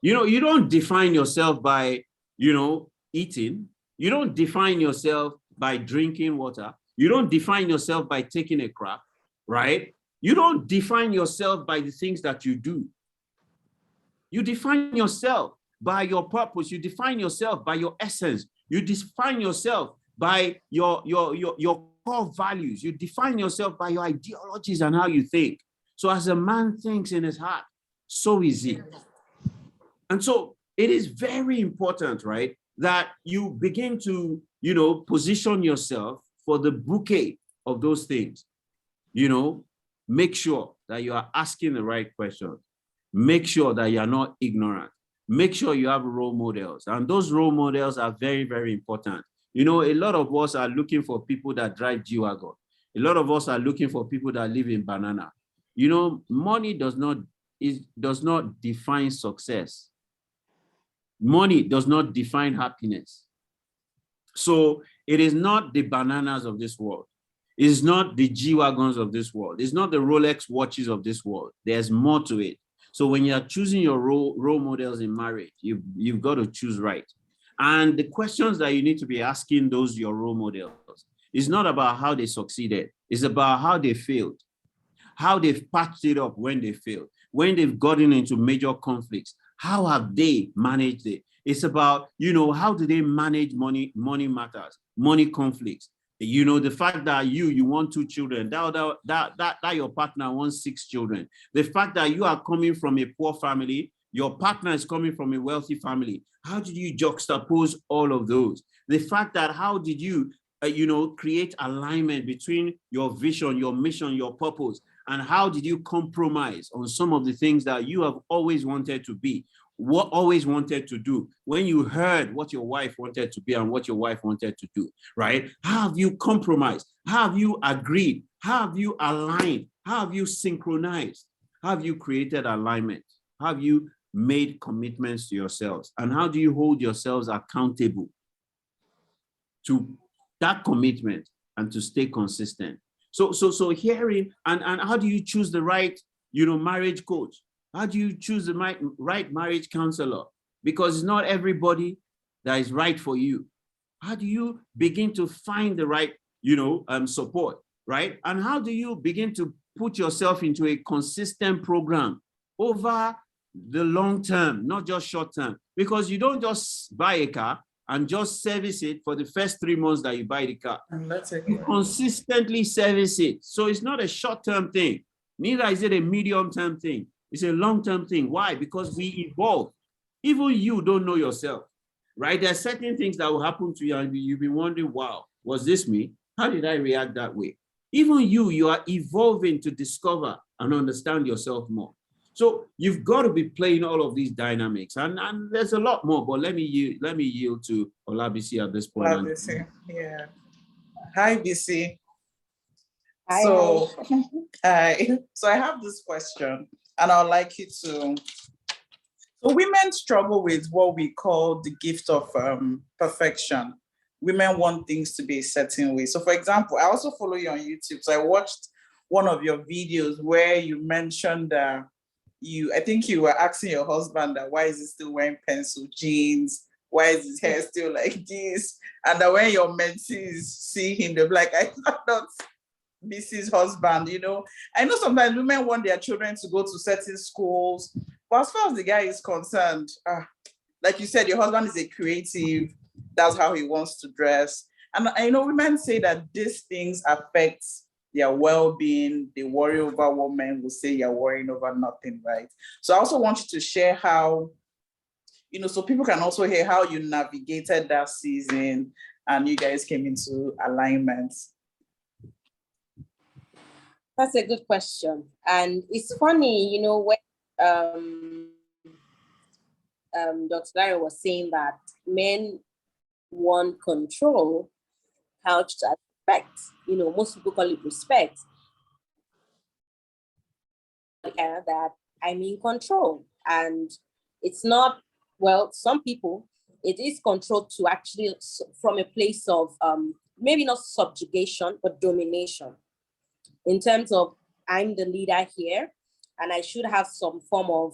You know, you don't define yourself by, you know, eating. You don't define yourself by drinking water. You don't define yourself by taking a crap, right? You don't define yourself by the things that you do. You define yourself by your purpose. You define yourself by your essence. You define yourself by your core values. You define yourself by your ideologies and how you think. So as a man thinks in his heart, so is he. And so it is very important, right, that you begin to, you know, position yourself for the bouquet of those things. You know, make sure that you are asking the right questions. Make sure that you are not ignorant. Make sure you have role models. And those role models are very, very important. You know, a lot of us are looking for people that drive G-Wagon. A lot of us are looking for people that live in banana. You know, money does not define success. Money does not define happiness. So it is not the bananas of this world. It's not the G-Wagons of this world. It's not the Rolex watches of this world. There's more to it. So when you're choosing your role models in marriage, you've got to choose right. And the questions that you need to be asking those your role models is not about how they succeeded. It's about how they failed, how they've patched it up when they failed, when they've gotten into major conflicts. How have they managed it? It's about, you know, how do they manage money matters, money conflicts. You know, the fact that you want 2 children, that your partner wants 6 children. The fact that you are coming from a poor family, your partner is coming from a wealthy family. How did you juxtapose all of those? The fact that how did you, you know, create alignment between your vision, your mission, your purpose, and how did you compromise on some of the things that you have always wanted to be? Always wanted to do when you heard what your wife wanted to be and what your wife wanted to do, right? How have you compromised? How have you agreed? How have you aligned? How have you synchronized? How have you created alignment? How have you made commitments to yourselves? And how do you hold yourselves accountable to that commitment and to stay consistent? So hearing, and how do you choose the right, you know, marriage coach? How do you choose the right marriage counselor? Because it's not everybody that is right for you. How do you begin to find the right, you know, support, right? And how do you begin to put yourself into a consistent program over the long term, not just short term? Because you don't just buy a car and just service it for the first 3 months that you buy the car. You consistently service it. So it's not a short-term thing. Neither is it a medium-term thing. It's a long-term thing. Why? Because we evolve. Even you don't know yourself, right? There are certain things that will happen to you and you'll be wondering, wow, was this me? How did I react that way? Even you are evolving to discover and understand yourself more. So you've got to be playing all of these dynamics, and there's a lot more. But let me yield to Olabisi at this point. Olabisi, yeah. Hi, BC. Hi, so I have this question, and I'd like you to. So women struggle with what we call the gift of perfection. Women want things to be a certain way. So, for example, I also follow you on YouTube. So I watched one of your videos where you mentioned that I think you were asking your husband that why is he still wearing pencil jeans? Why is his hair still like this? And that when your mentees see him, they're like, I thought BC's husband, you know. I know sometimes women want their children to go to certain schools, but as far as the guy is concerned, like you said, your husband is a creative. That's how he wants to dress. And I know women say that these things affect their well-being. They worry over what men will say you're worrying over nothing, right? So I also want you to share how, so people can also hear how you navigated that season and you guys came into alignment. That's a good question. And it's funny, when Dr. Lanre was saying that men want control, couched as respect. Most people call it respect. That I'm in control. And it's not, well, some people, it is control to actually from a place of maybe not subjugation, but domination. In terms of I'm the leader here, and I should have some form of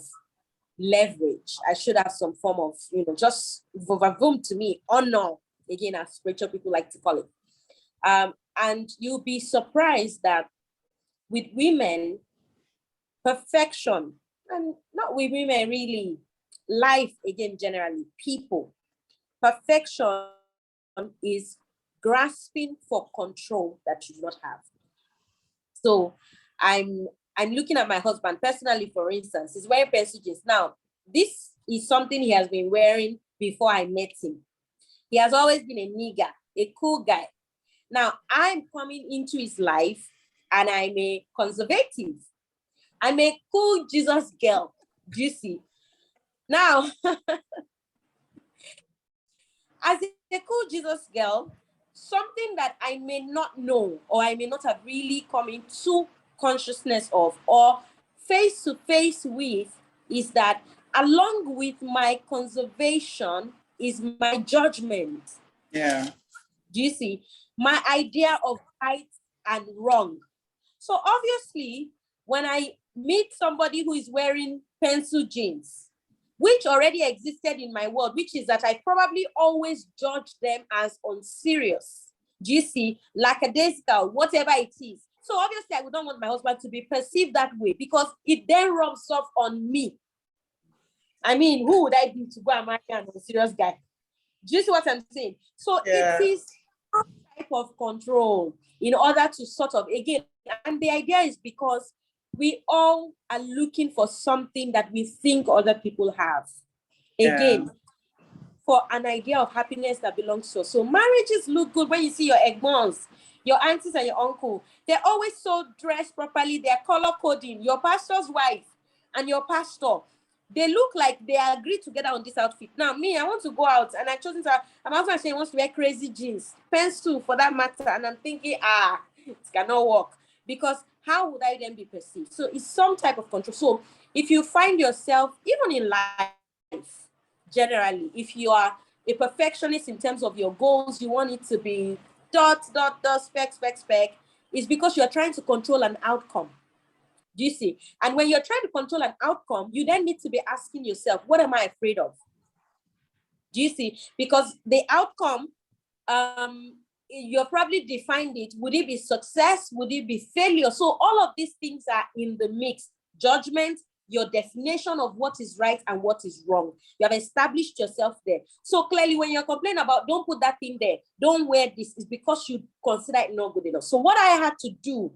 leverage. I should have some form of, just vavavoom to me, honor, again, as spiritual people like to call it. And you'll be surprised that with women, perfection, and not with women really, life, again, generally, people, perfection is grasping for control that you do not have. So I'm looking at my husband personally, for instance, he's wearing pencil jeans. Now, this is something he has been wearing before I met him. He has always been a nigger, a cool guy. Now, I'm coming into his life and I'm a conservative. I'm a cool Jesus girl. Do you see? Now, as a cool Jesus girl, something that I may not know or I may not have really come into consciousness of or face to face with is that along with my conservation is my judgment. Yeah. Do you see? My idea of right and wrong. So obviously, when I meet somebody who is wearing pencil jeans, which already existed in my world, which is that I probably always judge them as unserious. Do you see? Lackadaisical, whatever it is. So obviously, I would not want my husband to be perceived that way because it then rubs off on me. I mean, who would I be to go and marry an unserious guy? Do you see what I'm saying? So It is some type of control in order to sort of, again, and the idea is because we all are looking for something that we think other people have. Again, for an idea of happiness that belongs to us. So marriages look good when you see your egbons, your aunties and your uncle. They're always so dressed properly. They're color coding. Your pastor's wife and your pastor, they look like they agreed together on this outfit. Now, me, I want to go out and I chosen to, I'm also saying he wants to wear crazy jeans, pencil for that matter. And I'm thinking, it cannot work because how would I then be perceived? So it's some type of control. So if you find yourself, even in life, generally, if you are a perfectionist in terms of your goals, you want it to be dot, spec, it's because you're trying to control an outcome. Do you see? And when you're trying to control an outcome, you then need to be asking yourself, what am I afraid of? Do you see? Because the outcome, you're probably defined it. Would it be success? Would it be failure? So all of these things are in the mix. Judgment, your definition of what is right and what is wrong. You have established yourself there. So clearly, when you're complaining about, don't put that thing there, don't wear this, is because you consider it not good enough. So what I had to do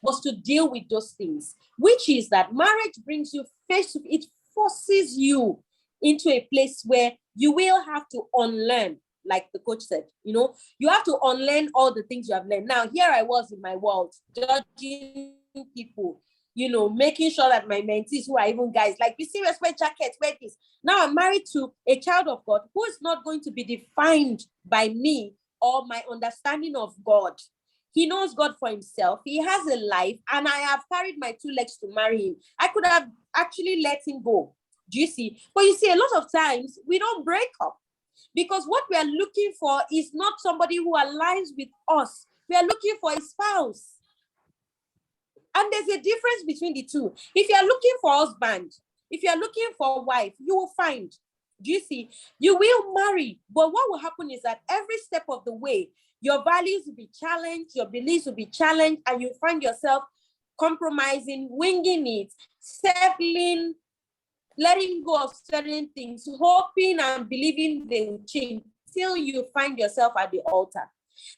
was to deal with those things, which is that marriage brings you face to face. It forces you into a place where you will have to unlearn, like the coach said, you have to unlearn all the things you have learned. Now, here I was in my world, judging people, making sure that my mentees who are even guys, like, you serious, wear jackets, wear this. Now I'm married to a child of God who is not going to be defined by me or my understanding of God. He knows God for himself. He has a life, and I have carried my 2 legs to marry him. I could have actually let him go. Do you see? But you see, a lot of times we don't break up because what we are looking for is not somebody who aligns with us. We are looking for a spouse. And there's a difference between the two. If you are looking for husband, if you are looking for a wife, you will find. Do you see? You will marry. But what will happen is that every step of the way, your values will be challenged, your beliefs will be challenged, and you find yourself compromising, winging it, settling, letting go of certain things, hoping and believing they will change till you find yourself at the altar.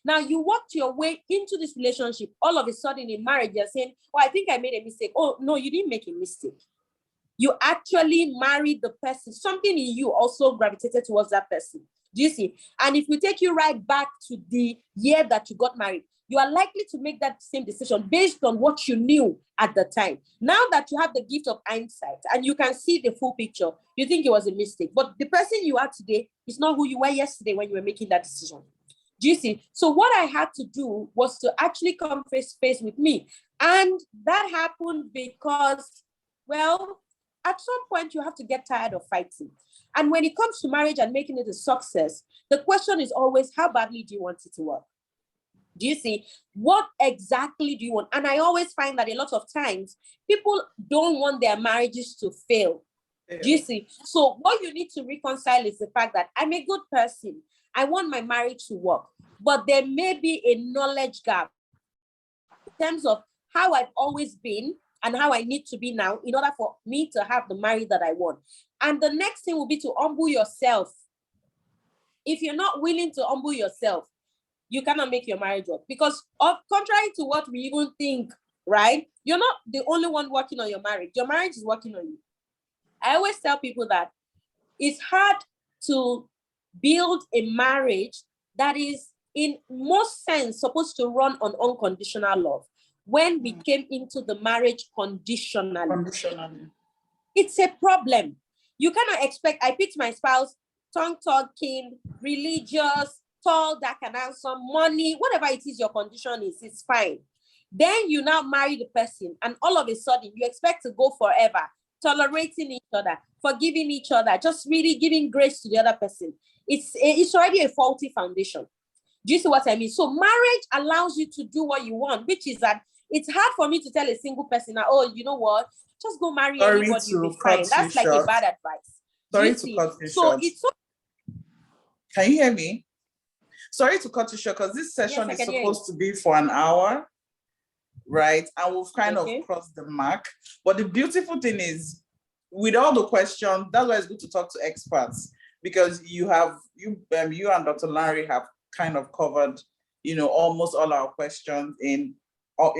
Now, you walked your way into this relationship. All of a sudden in marriage, you're saying, I think I made a mistake. Oh, no, you didn't make a mistake. you actually married the person. Something in you also gravitated towards that person. Do you see? And if we take you right back to the year that you got married, you are likely to make that same decision based on what you knew at the time. Now that you have the gift of hindsight and you can see the full picture, you think it was a mistake. But the person you are today is not who you were yesterday when you were making that decision. Do you see? So what I had to do was to actually come face to face with me. And that happened because, well, at some point you have to get tired of fighting. And when it comes to marriage and making it a success, the question is always, how badly do you want it to work? Do you see? What exactly do you want? And I always find that a lot of times people don't want their marriages to fail. Do you see? So what you need to reconcile is the fact that I'm a good person. I want my marriage to work, but there may be a knowledge gap in terms of how I've always been and how I need to be now in order for me to have the marriage that I want. And the next thing will be to humble yourself. If you're not willing to humble yourself, you cannot make your marriage work, because contrary to what we even think, right? You're not the only one working on your marriage. Your marriage is working on you. I always tell people that it's hard to build a marriage that is in most sense supposed to run on unconditional love. When we came into the marriage conditionally, it's a problem. You cannot expect, I picked my spouse, tongue talking, religious, tall, dark and handsome, money, whatever it is your condition is, it's fine. Then you now marry the person and all of a sudden you expect to go forever, tolerating each other, forgiving each other, just really giving grace to the other person. It's already a faulty foundation. Do you see what I mean? So marriage allows you to do what you want, which is that it's hard for me to tell a single person, oh, you know what? Just go marry anybody, you'll be fine. That's like a bad advice. Sorry to cut you short. Can you hear me? Sorry to cut you short, because this session is supposed to be for an hour, right? And we've kind of crossed the mark. But the beautiful thing is, with all the questions, that's why it's good to talk to experts, because you and Dr. Lanre have kind of covered, almost all our questions in a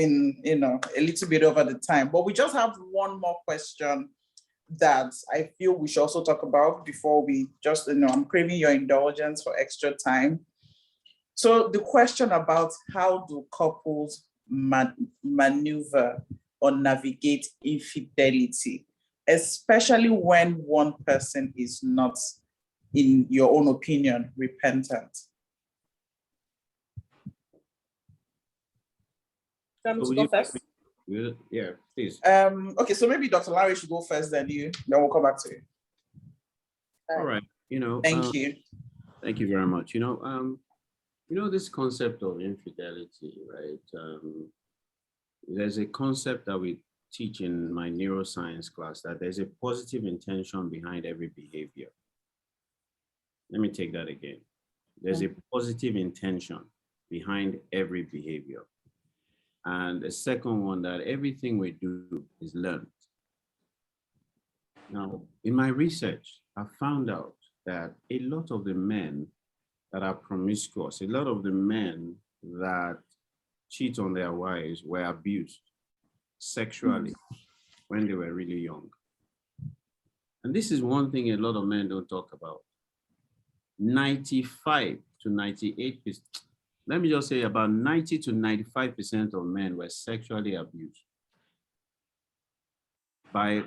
little bit over the time. But we just have one more question that I feel we should also talk about before we just, I'm craving your indulgence for extra time. So the question about how do couples maneuver or navigate infidelity, especially when one person is not, in your own opinion, repentant? Go first? Yeah, please. Okay, so maybe Dr. Lanre should go first, then we'll come back to you. All right. Thank you. Thank you very much. This concept of infidelity, right? There's a concept that we teach in my neuroscience class, that there's a positive intention behind every behavior. Let me take that again. There's a positive intention behind every behavior. And the second one, that everything we do is learned. Now, in my research, I found out that a lot of the men that are promiscuous, a lot of the men that cheat on their wives were abused sexually when they were really young. And this is one thing a lot of men don't talk about. 95 to 98%, let me just say about 90 to 95% of men were sexually abused by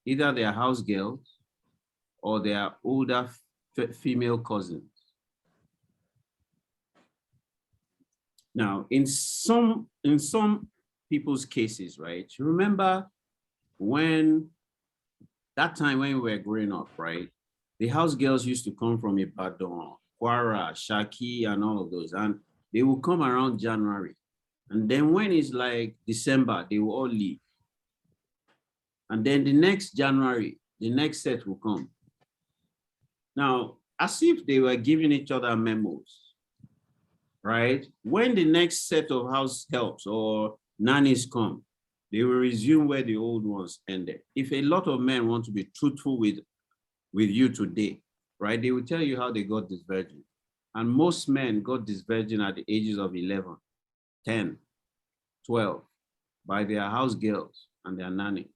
either their house girls or their older female cousins. Now, in some people's cases, right? You remember when that time when we were growing up, right? The house girls used to come from Ibadan, Kwara, Shaki, and all of those, and they will come around January. And then when it's like December, they will all leave. And then the next January, the next set will come. Now, as if they were giving each other memos, right? When the next set of house helps or nannies come, they will resume where the old ones ended. If a lot of men want to be truthful with you today, right, they will tell you how they got this virgin. And most men got this virgin at the ages of 11, 10, 12, by their house girls and their nannies.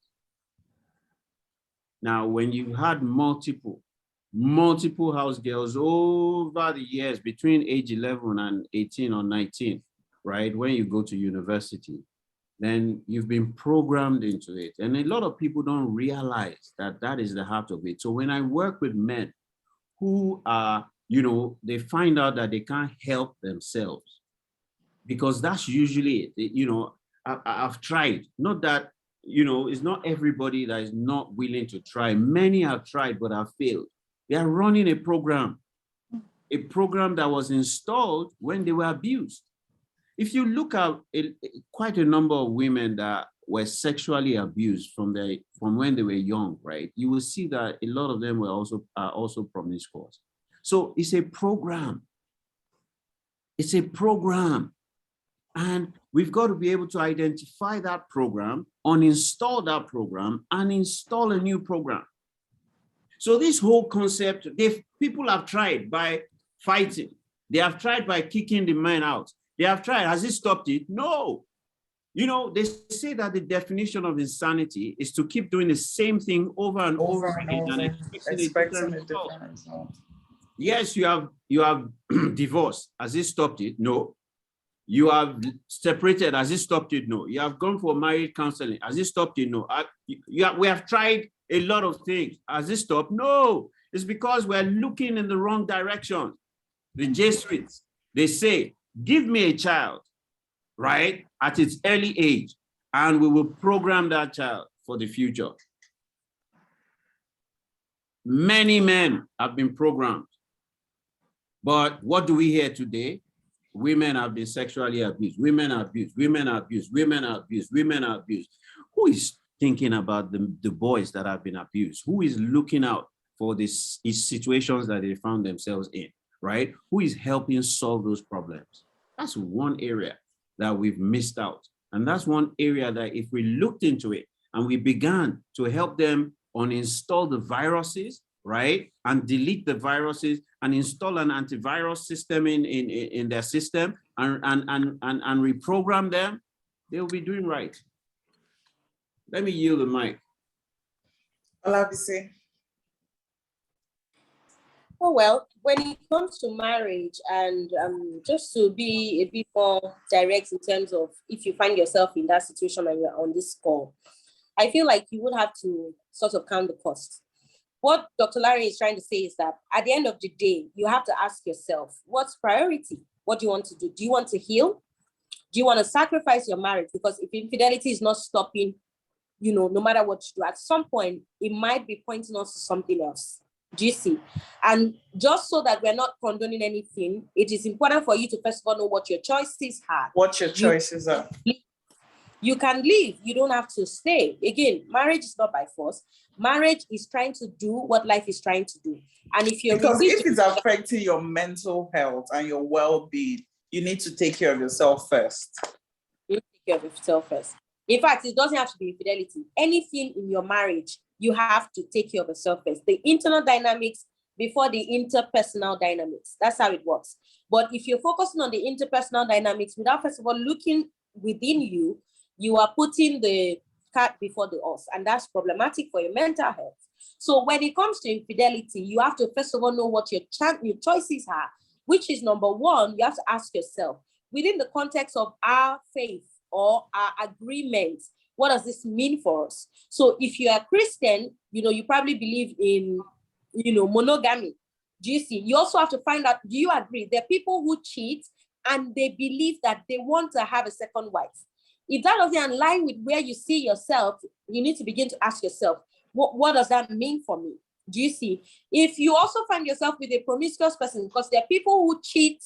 Now, when you had multiple house girls over the years between age 11 and 18 or 19, right? When you go to university, then you've been programmed into it. And a lot of people don't realize that that is the heart of it. So when I work with men who are, they find out that they can't help themselves, because that's usually it. I've tried, not that, it's not everybody that is not willing to try. Many have tried, but have failed. They are running a program that was installed when they were abused. If you look at quite a number of women that were sexually abused from when they were young, right? You will see that a lot of them are also promiscuous. So it's a program. It's a program. And we've got to be able to identify that program, uninstall that program, and install a new program. So this whole concept, people have tried by fighting. They have tried by kicking the man out. They have tried. Has it stopped it? No. They say that the definition of insanity is to keep doing the same thing over and over again and expecting a different result. Yes, you have divorced. Has it stopped it? No. You have separated. Has it stopped it? No. You have gone for marriage counseling. Has it stopped it? No. We have tried a lot of things. Has it stopped? No. It's because we're looking in the wrong direction. The Jesuits, they say, give me a child, right, at its early age, and we will program that child for the future. Many men have been programmed. But what do we hear today? Women have been sexually abused. Women are abused. Women are abused. Women are abused. Women are abused. Who is thinking about the boys that have been abused? Who is looking out for these situations that they found themselves in, right? Who is helping solve those problems? That's one area that we've missed out. And that's one area that if we looked into it and we began to help them uninstall the viruses, right, and delete the viruses and install an antivirus system in their system and reprogram them, they'll be doing right. Let me yield the mic. Olabisi. Oh, well, when it comes to marriage, and just to be a bit more direct in terms of if you find yourself in that situation and you're on this call, I feel like you would have to sort of count the cost. What Dr. Lanre is trying to say is that at the end of the day, you have to ask yourself, what's priority? What do you want to do? Do you want to heal? Do you want to sacrifice your marriage? Because if infidelity is not stopping, no matter what you do, at some point, it might be pointing us to something else. Do you see? And just so that we're not condoning anything, it is important for you to first of all know what your choices are. What your choices are. You can leave. You don't have to stay. Again, marriage is not by force. Marriage is trying to do what life is trying to do. And if if it's affecting your mental health and your well-being, you need to take care of yourself first. You need to take care of yourself first. In fact, it doesn't have to be infidelity. Anything in your marriage, you have to take care of yourself first. The internal dynamics before the interpersonal dynamics. That's how it works. But if you're focusing on the interpersonal dynamics without first of all looking within you, you are putting the cart before the horse, and that's problematic for your mental health. So when it comes to infidelity, you have to first of all know what your choices are, which is number one, you have to ask yourself, within the context of our faith or our agreements, what does this mean for us? So if you are Christian, you probably believe in, monogamy. Do you see? You also have to find out, do you agree? There are people who cheat and they believe that they want to have a second wife. If that doesn't align with where you see yourself, you need to begin to ask yourself, what does that mean for me? Do you see? If you also find yourself with a promiscuous person, because there are people who cheat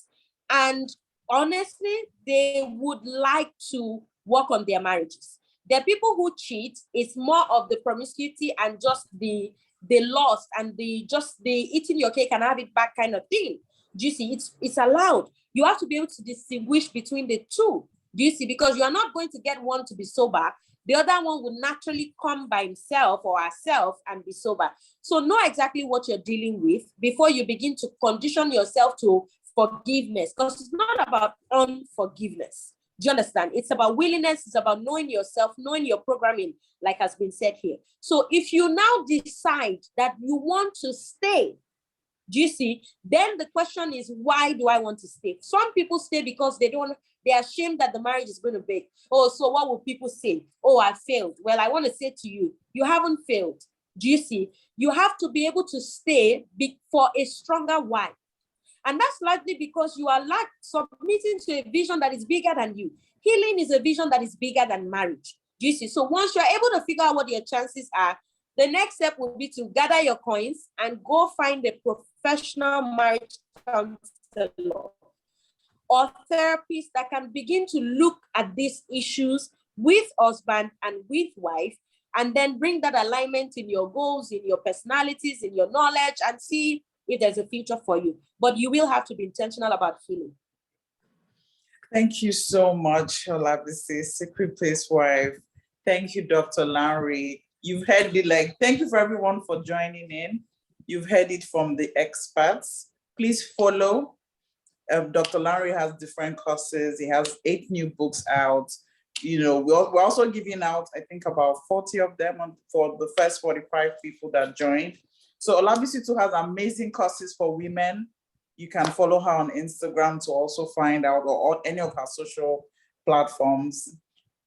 and honestly, they would like to work on their marriages. There are people who cheat, it's more of the promiscuity and just the lust and the eating your cake and have it back kind of thing. Do you see? It's allowed. You have to be able to distinguish between the two. Do you see? Because you are not going to get one to be sober. The other one will naturally come by himself or herself and be sober. So know exactly what you're dealing with before you begin to condition yourself to forgiveness, because it's not about unforgiveness. Do you understand? It's about willingness. It's about knowing yourself, knowing your programming, like has been said here. So if you now decide that you want to stay, do you see? Then the question is, why do I want to stay? Some people stay because they're ashamed that the marriage is going to break. Oh, so what will people say? Oh, I failed. Well, I want to say to you, you haven't failed. Do you see? You have to be able to stay for a stronger why. And that's largely because you are like submitting to a vision that is bigger than you. Healing is a vision that is bigger than marriage. Do you see? So once you're able to figure out what your chances are, the next step will be to gather your coins and go find a professional marriage counselor or therapist that can begin to look at these issues with husband and with wife, and then bring that alignment in your goals, in your personalities, in your knowledge, and see if there's a future for you. But you will have to be intentional about healing. Thank you so much, Olabisi, Secret Place Wife. Thank you, Dr. Lanre. You've heard it, thank you for everyone for joining in. You've heard it from the experts. Please follow. Dr. Lanre has different courses. He has 8 new books out. We're also giving out, I think, about 40 of them for the first 45 people that joined. So Olabisi too has amazing courses for women. You can follow her on Instagram to also find out, or any of her social platforms.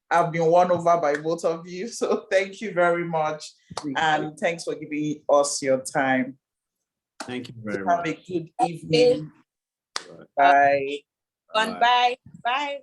I've been won over by both of you, so thank you very much. And thanks for giving us your time. Thank you very much. Have a good evening. Bye. Bye. Bye.